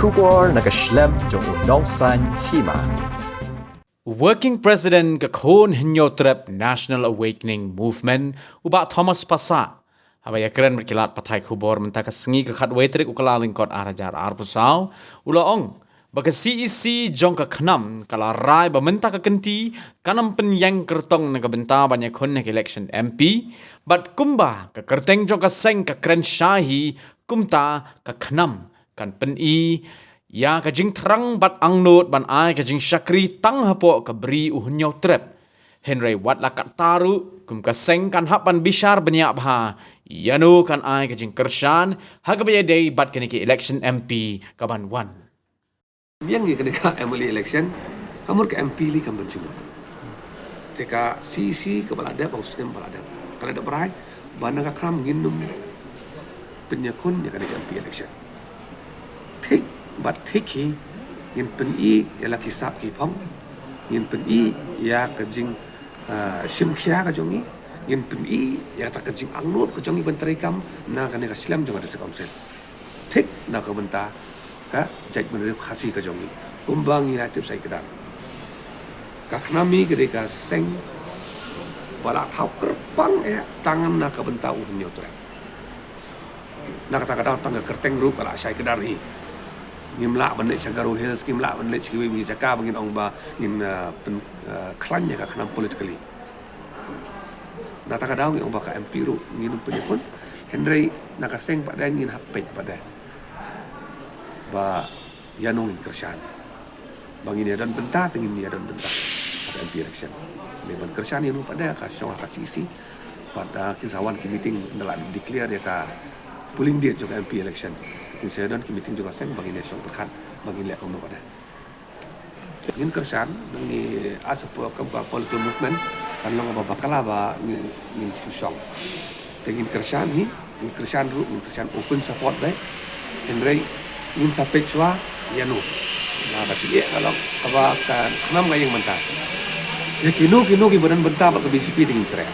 Kubor nakaslem jong unongsan hima. Working President Gakon Hinyotrep National Awakening Movement uba Thomas Pasa habaya keren berkilat patai kubor mentaka sengi kekat wetrik ukalaling kot arajar arbusau ulaong baka CEC jong ka khnam kala rai ba mentaka kenti kanam penyang kertong naga benta banyak kon nak election MP but kumba ka kerteng jong ka seng ka keren syahi kumta ka khnam kan peni ya ka jing terang bat angnot ban ai ka jing syakri tang hapo ka beri uhnyo trep Henry wat lakat taru kum ka seng kan hapan bishar banyak bha yanu kan ai ka jing kershan hagabaya day bat kaniki election MP kaban wan Yang ketika MLA election, kamu ke MP li kamu cuma. Teka CC kepala ada, Muslim kepala ada. Kalau ada berai, bandang kakram ginum penyakun yang ketika MP election. Take, but take ngin pen i ialah kisap kipong, ngin pen i ya kejing simkia kejongi, ngin pen i ya tak kejing angnut kejongi bentari kam, na ketika Islam juga ada sekonsep. Take na kebentar. Jait menerima kasih ke jongi kumbang ilatif saya kedar kaknami ketika seng balak tau kerpang tangan nak bentak uhnya tu nak kata-kata tangga kerteng ru kalau saya kedar ni ngimla benda sagaru hills ngimla benda ciwi bi jaka bangin ong ba ngin klannya kaknam politically nak kata ngin ong ba ka MP ru ngin pun Henry nak seng pada ngin hapet pada ba yanong kersan bangin ya dan bentar tingin ya dan bentar ada MP election memang kersan yang pada kasih kasih pada kisawan ki meeting dalam declare dia ka polling date juga MP election saya dan ki meeting juga seng bangin ya song berkat bangin lek kono pada ingin kersan ni asap ke political movement kan lo ba bakala ba ngin susong ingin kersan ni ingin kersan ru ingin kersan open support baik Henry ingin sampai cua ya nu nah baca dia kalau abakan enam gayeng mentah ya kinu badan bentah ke BCP tingin teriak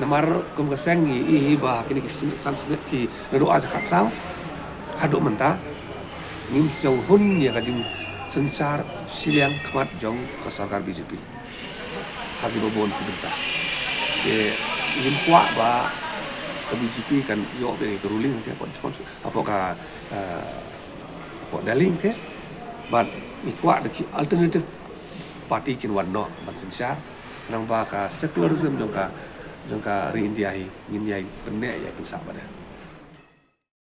namar kum keseng i bah kini kisan sedek ki doa zakat saw haduk mentah ngin jong hun ya kajing sensar siliang kemat jong kesarkar BCP hagi bobon ki bentah ye ingin kuat bah ke BCP kan yo be ruling nanti apakah what daling te but ikwa the alternative party kin wan no ban sinsha nang ba ka secularism jong ka ri india hi ngin yai penne ya pun sa pada